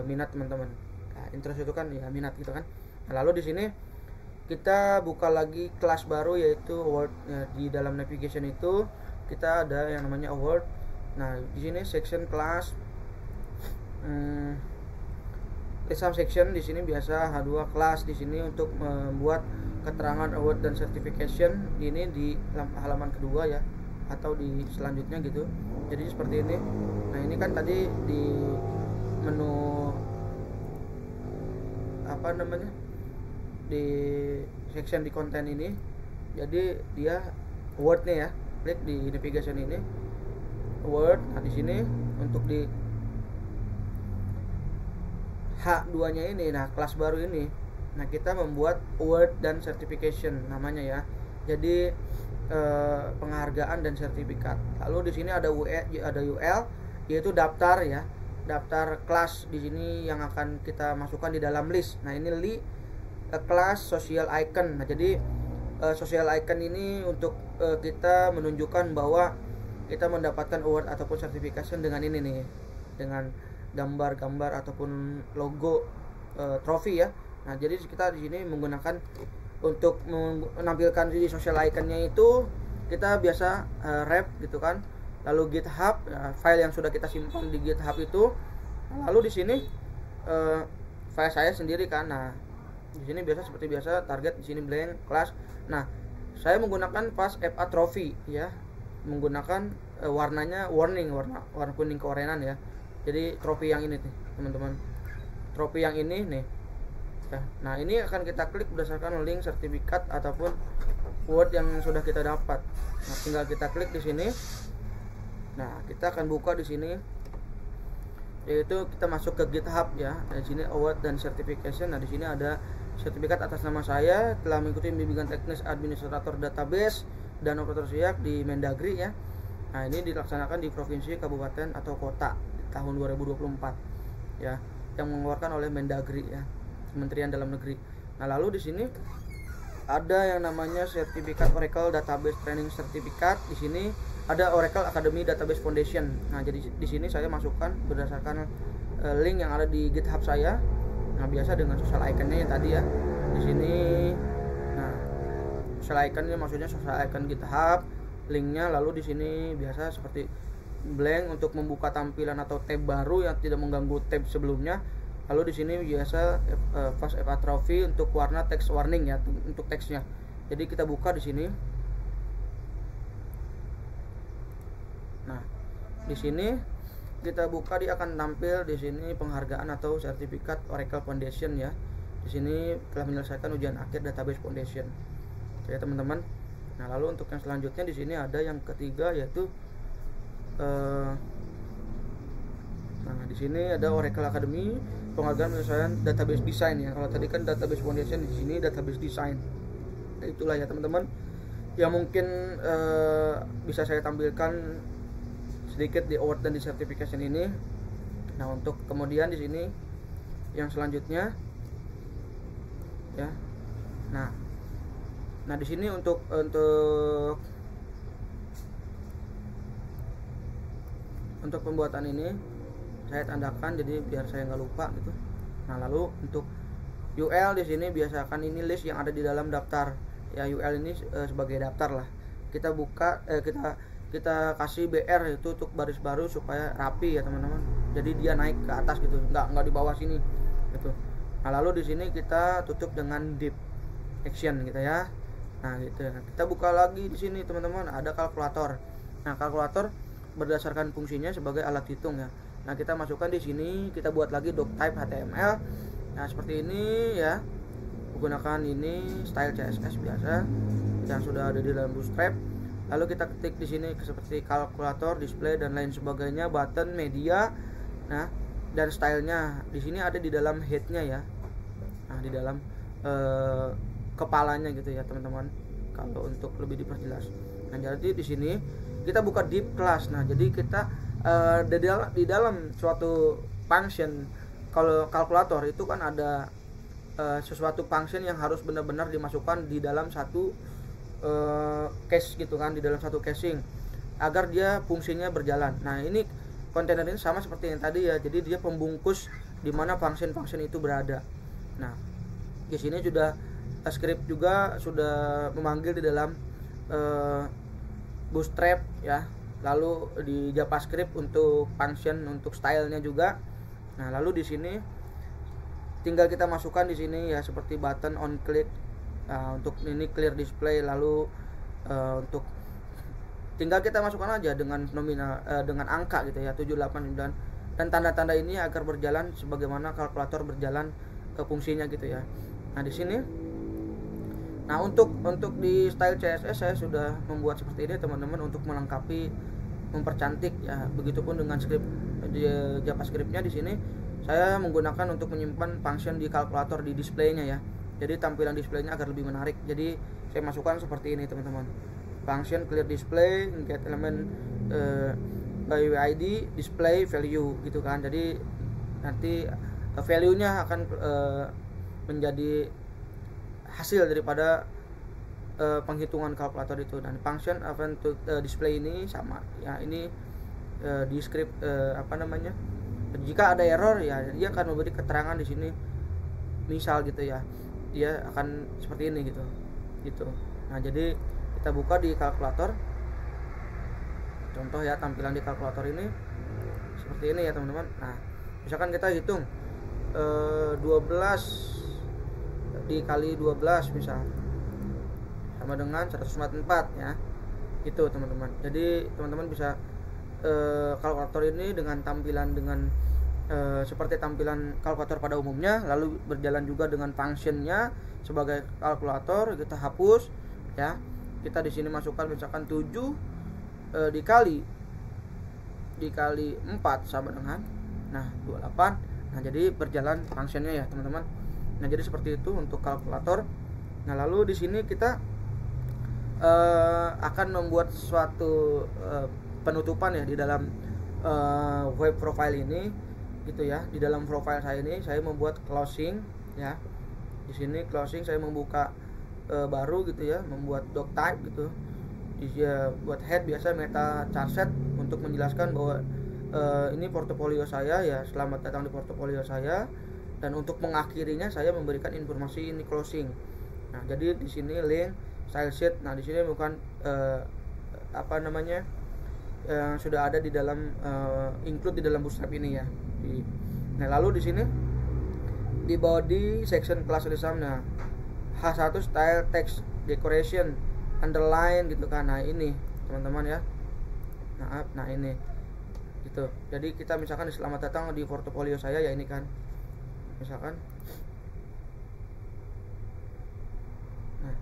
minat teman-teman. Nah, interest itu kan ya minat gitu kan. Nah, lalu di sini kita buka lagi kelas baru yaitu award. Ya, di dalam navigation itu kita ada yang namanya award. Nah, di sini section kelas exam section di sini biasa H2 kelas di sini untuk membuat keterangan award dan certification. Ini di halaman kedua ya, atau di selanjutnya gitu. Jadi seperti ini. Nah, ini kan tadi di menu di section di konten ini. Jadi dia award-nya ya. Klik di navigation ini. Award. Nah, di sini untuk di H2-nya ini, nah kelas baru ini, nah kita membuat award dan certification namanya ya. Jadi penghargaan dan sertifikat. Lalu di sini ada UL yaitu daftar ya, daftar kelas di sini yang akan kita masukkan di dalam list. Nah, ini kelas social icon. Nah, jadi social icon ini untuk kita menunjukkan bahwa kita mendapatkan award ataupun certification dengan ini nih, dengan gambar-gambar ataupun logo trofi ya. Nah, jadi kita di sini menggunakan untuk menampilkan di social icon-nya itu kita biasa rep gitu kan. Lalu GitHub, file yang sudah kita simpan di GitHub itu. Lalu di sini file saya sendiri kan. Nah, di sini biasa seperti biasa target di sini blank kelas. Nah, saya menggunakan pas FA trophy ya. Menggunakan warnanya warna kuning keorenan ya. Jadi trofi yang ini nih teman-teman, trofi yang ini nih ya. Nah, ini akan kita klik berdasarkan link sertifikat ataupun Word yang sudah kita dapat. Nah, tinggal kita klik di sini. Nah, kita akan buka di sini, yaitu kita masuk ke GitHub ya. Di sini award dan certification. Nah, di sini ada sertifikat atas nama saya telah mengikuti bimbingan teknis administrator database dan operator siap di Mendagri ya. Nah, ini dilaksanakan di provinsi, kabupaten atau kota di tahun 2024 ya, yang mengeluarkan oleh Mendagri ya, Kementerian Dalam Negeri. Nah, lalu di sini ada yang namanya sertifikat Oracle Database Training Certificate. Di sini ada Oracle Academy Database Foundation. Nah, jadi di sini saya masukkan berdasarkan link yang ada di GitHub saya. Nah, biasa dengan social iconnya yang tadi ya. Di sini, nah, social iconnya maksudnya social icon GitHub, linknya. Lalu di sini biasa seperti blank untuk membuka tampilan atau tab baru yang tidak mengganggu tab sebelumnya. Lalu di sini biasa fast apostrophe untuk warna text warning ya, untuk teksnya. Jadi kita buka di sini. Nah, di sini kita buka, dia akan tampil di sini penghargaan atau sertifikat Oracle Foundation ya. Di sini telah menyelesaikan ujian akhir Database Foundation. Oke, teman-teman. Nah, lalu untuk yang selanjutnya di sini ada yang ketiga, yaitu nah, di sini ada Oracle Academy penghargaan penyelesaian database design ya. Kalau tadi kan database foundation, di sini database design. Nah, itulah ya teman-teman yang mungkin bisa saya tampilkan sedikit di award dan di certification ini. Nah, untuk kemudian di sini yang selanjutnya ya. Nah, di sini untuk pembuatan ini saya tandakan jadi biar saya nggak lupa gitu. Nah, lalu untuk UL di sini biasakan ini list yang ada di dalam daftar ya. UL ini sebagai daftar lah. Kita buka kita kasih BR itu untuk baris baru supaya rapi ya teman-teman. Jadi dia naik ke atas gitu, nggak di bawah sini gitu. Nah, lalu di sini kita tutup dengan div action gitu ya. Nah, gitu. Kita buka lagi di sini teman-teman, ada kalkulator. Nah, kalkulator berdasarkan fungsinya sebagai alat hitung ya. Nah, kita masukkan di sini, kita buat lagi doctype HTML. Nah, seperti ini ya. Menggunakan ini style CSS biasa yang sudah ada di dalam Bootstrap. Lalu kita ketik di sini seperti kalkulator, display dan lain sebagainya, button, media. Nah, dan stylenya di sini ada di dalam headnya ya. Nah, di dalam kepalanya gitu ya teman-teman. Kalau untuk lebih diperjelas. Nah, jadi di sini kita buka div class. Nah, jadi kita di dalam suatu function, kalau kalkulator itu kan ada sesuatu function yang harus benar-benar dimasukkan di dalam satu cache gitu kan, di dalam satu caching agar dia fungsinya berjalan. Nah, ini kontainer ini sama seperti yang tadi ya. Jadi dia pembungkus di mana function itu berada. Nah, di sini sudah script juga sudah memanggil di dalam Bootstrap ya. Lalu di JavaScript untuk function, untuk stylenya juga. Nah, lalu di sini tinggal kita masukkan di sini ya seperti button on click. Nah, untuk ini clear display. Lalu untuk tinggal kita masukkan aja dengan nominal dengan angka gitu ya 789 dan tanda-tanda ini agar berjalan sebagaimana kalkulator berjalan fungsinya gitu ya. Nah, di sini untuk di style CSS saya sudah membuat seperti ini teman-teman untuk melengkapi, mempercantik ya. Begitupun dengan script di JavaScript-nya di sini saya menggunakan untuk menyimpan function di kalkulator di display-nya ya. Jadi tampilan display-nya agar lebih menarik. Jadi saya masukkan seperti ini teman-teman. Function clear display, get element by ID, display value gitu kan. Jadi nanti value-nya akan menjadi hasil daripada penghitungan kalkulator itu. Dan function event to display ini sama ya. Ini di script jika ada error ya dia akan memberi keterangan di sini misal gitu ya, dia akan seperti ini gitu. Nah, jadi kita buka di kalkulator, contoh ya tampilan di kalkulator ini seperti ini ya teman-teman. Nah, misalkan kita hitung 12 dikali 12 misal sama dengan 144 ya, itu teman-teman. Jadi teman-teman bisa kalkulator ini dengan tampilan seperti tampilan kalkulator pada umumnya, lalu berjalan juga dengan functionnya sebagai kalkulator. Kita hapus ya. kita di sini masukkan misalkan 7 dikali 4 sama dengan 28. Nah, jadi berjalan fungsinya ya teman-teman. Nah, jadi seperti itu untuk kalkulator. Nah, lalu di sini kita akan membuat suatu penutupan ya di dalam web profile ini gitu ya. Di dalam profile saya ini saya membuat closing ya. Di sini closing saya membuka baru gitu ya, membuat doc type gitu. Buat head biasa meta charset untuk menjelaskan bahwa ini portofolio saya ya, selamat datang di portofolio saya, dan untuk mengakhirinya saya memberikan informasi ini closing. Nah, jadi di sini link style sheet. Nah, di sini bukan yang sudah ada di dalam include di dalam Bootstrap ini ya. Nah, lalu di sini di body section class design, nah H1 style text decoration underline gitu kan. Nah, ini teman-teman ya. Nah ini gitu. Jadi kita misalkan selamat datang di portofolio saya ya, ini kan misalkan. Nah,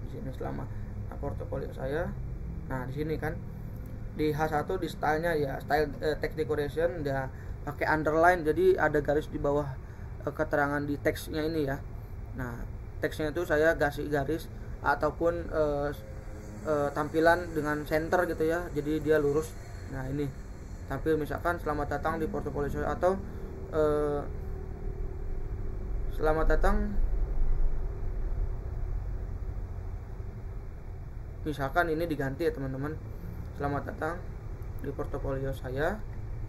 di sini selamat portofolio saya. Nah, di sini kan di H1 di stylenya ya style text decoration dia pakai underline, jadi ada garis di bawah keterangan di teksnya ini ya. Nah, teksnya itu saya kasih garis ataupun tampilan dengan center gitu ya, jadi dia lurus. Nah, ini tampil misalkan selamat datang di portofolio saya, atau selamat datang misalkan ini diganti ya teman-teman, selamat datang di portofolio saya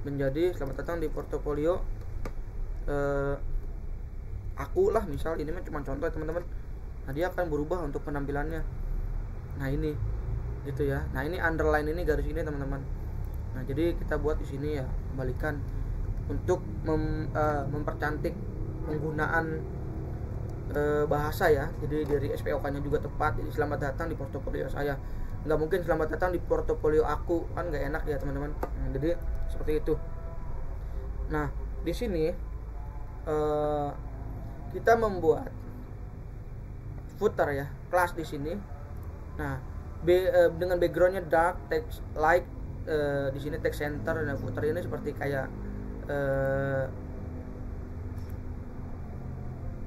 menjadi selamat datang di portofolio aku lah, misal ini mah cuma contoh ya teman-teman. Nah, dia akan berubah untuk penampilannya. Nah, ini gitu ya. Nah, ini underline ini garis ini teman-teman. Nah, jadi kita buat di sini ya, kembalikan untuk mempercantik penggunaan bahasa ya. Jadi dari SPOK-nya juga tepat. Jadi selamat datang di portofolio saya. Nggak mungkin selamat datang di portofolio aku, kan nggak enak ya teman-teman. Nah, jadi seperti itu. Nah, di sini kita membuat footer ya, kelas di sini. Nah, dengan backgroundnya dark, text light, di sini text center. Dan footer ini seperti kayak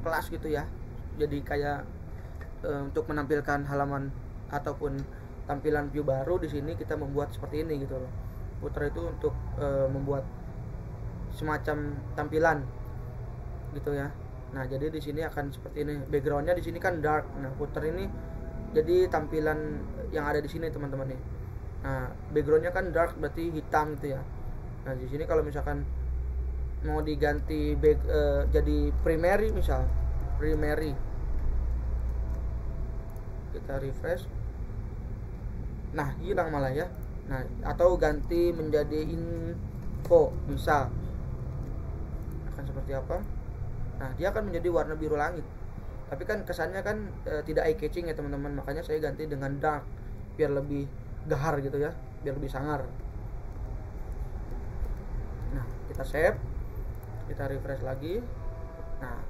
kelas gitu ya. Jadi kayak untuk menampilkan halaman ataupun tampilan view baru, di sini kita membuat seperti ini gitu loh. Footer itu untuk membuat semacam tampilan gitu ya. Nah, jadi di sini akan seperti ini. Backgroundnya di sini kan dark. Nah, footer ini jadi tampilan yang ada di sini teman-teman nih. Nah, backgroundnya kan dark berarti hitam gitu ya. Nah, di sini kalau misalkan mau diganti jadi primary, misal primary, kita refresh. Nah, hilang malah ya. Nah, atau ganti menjadi info misal, akan seperti apa? Nah, dia akan menjadi warna biru langit. Tapi kan kesannya kan tidak eye catching ya teman-teman. Makanya saya ganti dengan dark biar lebih gahar gitu ya, biar lebih sangar. Nah, kita save, kita refresh lagi. Nah,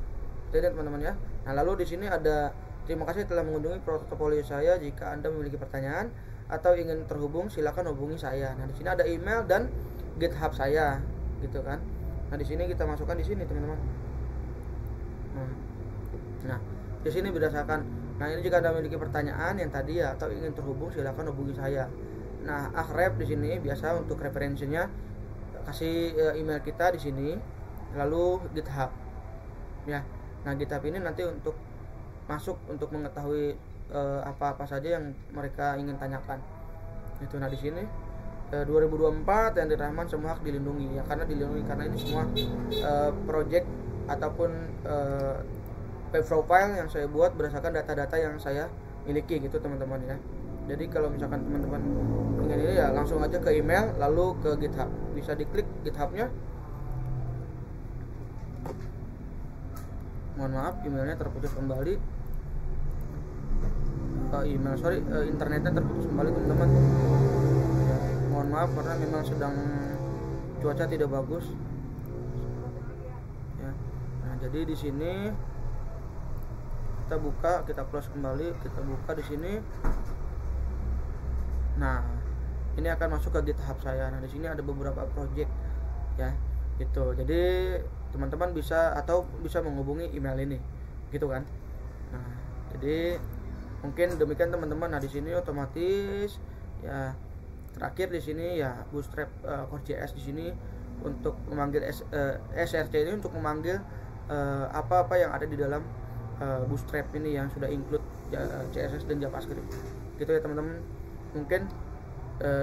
itu teman-teman ya. Nah, lalu di sini ada terima kasih telah mengunjungi portofolio saya. Jika Anda memiliki pertanyaan atau ingin terhubung, silakan hubungi saya. Nah, di sini ada email dan GitHub saya, gitu kan. Nah, di sini kita masukkan di sini teman-teman. Nah, di sini berdasarkan. Nah, ini jika Anda memiliki pertanyaan yang tadi ya atau ingin terhubung, silakan hubungi saya. Nah, Ahref di sini biasa untuk referensinya kasih email kita di sini, lalu GitHub. Ya. Nah, GitHub ini nanti untuk masuk untuk mengetahui apa-apa saja yang mereka ingin tanyakan. Itu. Nah, di sini 2024 Henry Rahman semua hak dilindungi ya, karena dilindungi karena ini semua project ataupun web profile yang saya buat berdasarkan data-data yang saya miliki gitu teman-teman ya. Jadi kalau misalkan teman-teman ingin ini ya langsung aja ke email lalu ke GitHub. Bisa diklik GitHub-nya. Mohon maaf, emailnya terputus kembali. Internetnya terputus kembali teman-teman. Ya, mohon maaf karena memang sedang cuaca tidak bagus. Ya. Nah, jadi di sini kita buka, kita close kembali, kita buka di sini. Nah, ini akan masuk ke GitHub saya. Nah, di sini ada beberapa project ya. Gitu. Jadi teman-teman bisa menghubungi email ini. Gitu kan. Nah, jadi mungkin demikian teman-teman. Nah, di sini otomatis ya, terakhir di sini ya Bootstrap Core.js di sini untuk memanggil src ini untuk memanggil apa-apa yang ada di dalam Bootstrap ini yang sudah include CSS dan JavaScript. Gitu ya teman-teman. Mungkin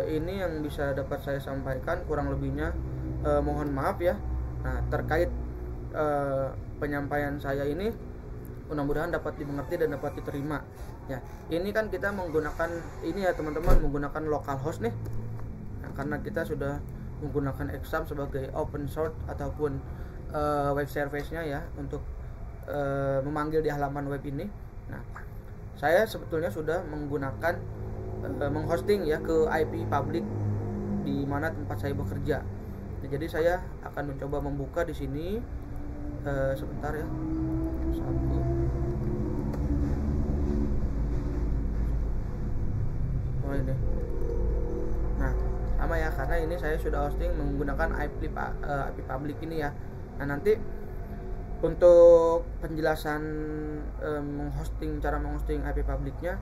ini yang bisa dapat saya sampaikan, kurang lebihnya mohon maaf ya. Nah, terkait penyampaian saya ini mudah-mudahan dapat dimengerti dan dapat diterima ya. Ini kan kita menggunakan ini ya teman-teman, menggunakan localhost nih. Nah, karena kita sudah menggunakan Exam sebagai open source ataupun web service-nya ya untuk memanggil di halaman web ini. Nah, saya sebetulnya sudah menggunakan menghosting ya ke IP public di mana tempat saya bekerja. Nah, jadi saya akan mencoba membuka di sini sebentar ya. Satu. Oh ini. Nah, sama ya, karena ini saya sudah hosting menggunakan IP public ini ya. Nah, nanti untuk penjelasan cara menghosting IP publicnya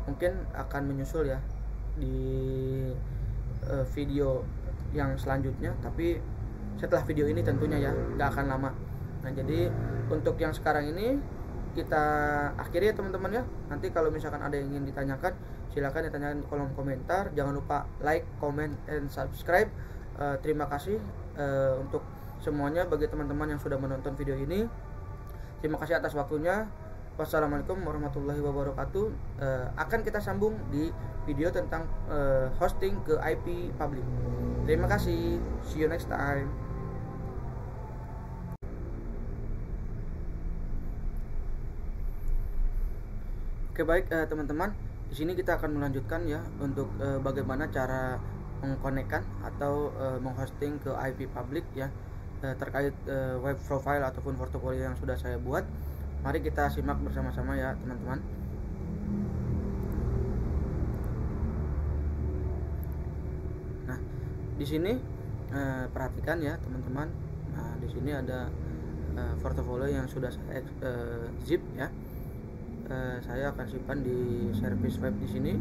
mungkin akan menyusul ya di video yang selanjutnya, tapi setelah video ini tentunya ya, nggak akan lama. Nah, jadi untuk yang sekarang ini kita akhiri ya teman-teman ya. Nanti kalau misalkan ada yang ingin ditanyakan, silakan ditanyakan di kolom komentar. Jangan lupa like, comment, and subscribe. Terima kasih untuk semuanya bagi teman-teman yang sudah menonton video ini. Terima kasih atas waktunya. Wassalamualaikum warahmatullahi wabarakatuh. Akan kita sambung di video tentang hosting ke IP public. Terima kasih. See you next time. Oke, baik teman-teman. Di sini kita akan melanjutkan ya untuk bagaimana cara mengkonekkan atau menghosting ke IP public ya, terkait web profile ataupun portofolio yang sudah saya buat. Mari kita simak bersama-sama ya teman-teman. Nah, di sini perhatikan ya teman-teman. Nah, di sini ada portofolio yang sudah saya zip ya. Saya akan simpan di service web di sini,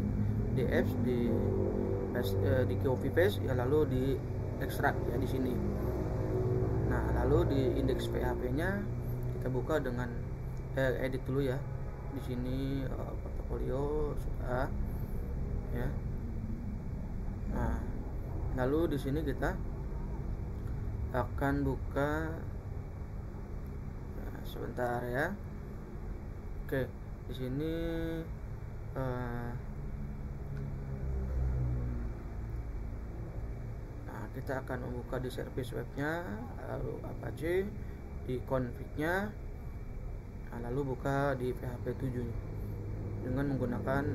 di apps, di copy paste ya, lalu di extract ya di sini. Nah, lalu di indeks PHP-nya kita buka dengan edit dulu ya. Di sini portofolio sudah ya. Nah, lalu di sini kita akan buka sebentar ya. Oke, di sini nah, kita akan membuka di service webnya, lalu Apache di config-nya. Nah, lalu buka di PHP 7 dengan menggunakan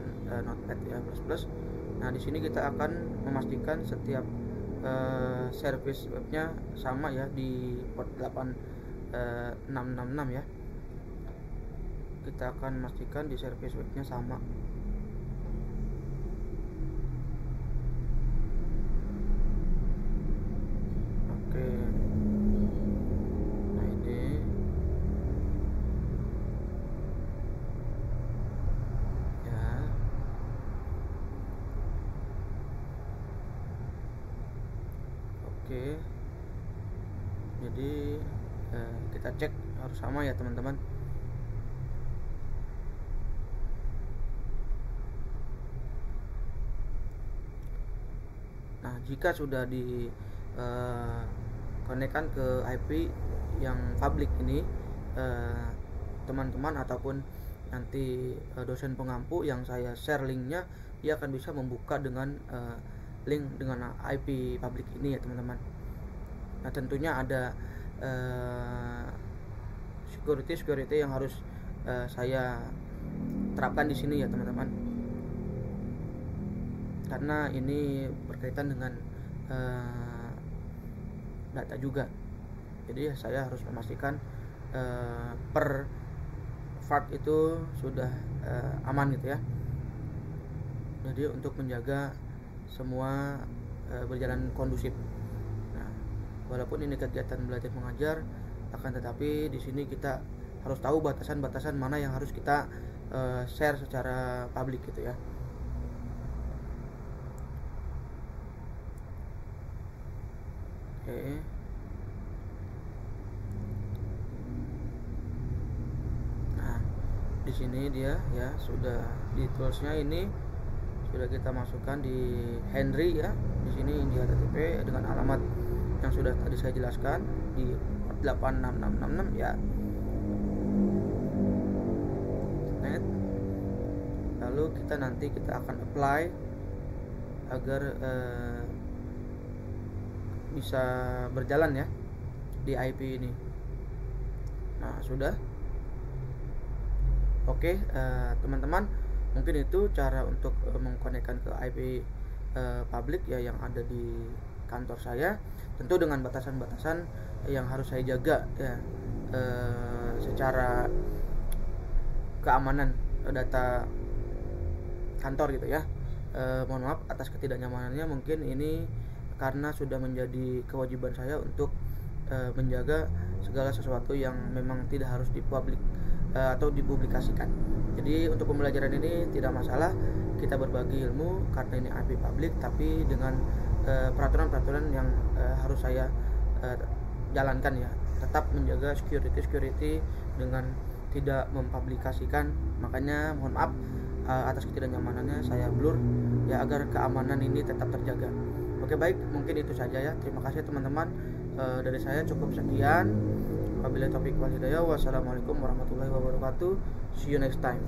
Notepad ya plus. Nah, di sini kita akan memastikan setiap service webnya sama ya di port 8666 ya. Kita akan memastikan di service webnya sama. Oke. Nah, ini ya. Oke. Jadi kita cek harus sama ya teman-teman. Nah, jika sudah dikonekkan ke IP yang public ini, teman-teman ataupun nanti dosen pengampu yang saya share linknya, dia akan bisa membuka dengan link dengan IP public ini ya teman-teman. Nah, tentunya ada security yang harus saya terapkan di sini ya teman-teman, karena ini berkaitan dengan data juga. Jadi saya harus memastikan per part itu sudah aman gitu ya. Jadi untuk menjaga semua berjalan kondusif. Nah, walaupun ini kegiatan belajar mengajar, akan tetapi di sini kita harus tahu batasan-batasan mana yang harus kita share secara publik gitu ya. Oke. Nah, di sini dia ya sudah di toolsnya ini sudah kita masukkan di Henry ya. Di sini India TTP dengan alamat yang sudah tadi saya jelaskan di 86666 ya. Net. Lalu nanti kita akan apply agar bisa berjalan ya di IP ini. Nah, sudah. Oke, teman-teman, mungkin itu cara untuk mengkonekkan ke IP publik ya yang ada di kantor saya, tentu dengan batasan-batasan yang harus saya jaga ya, secara keamanan data kantor gitu ya. Mohon maaf atas ketidaknyamanannya, mungkin ini karena sudah menjadi kewajiban saya untuk menjaga segala sesuatu yang memang tidak harus dipublik atau dipublikasikan. Jadi untuk pembelajaran ini tidak masalah kita berbagi ilmu karena ini IP publik, tapi dengan peraturan-peraturan yang harus saya jalankan ya, tetap menjaga security dengan tidak mempublikasikan. Makanya mohon maaf atas ketidaknyamanannya saya blur ya, agar keamanan ini tetap terjaga. Oke, baik, mungkin itu saja ya. Terima kasih teman-teman, dari saya cukup sekian. Wabillahi taufiq wal hidayah. Wassalamualaikum warahmatullahi wabarakatuh. See you next time.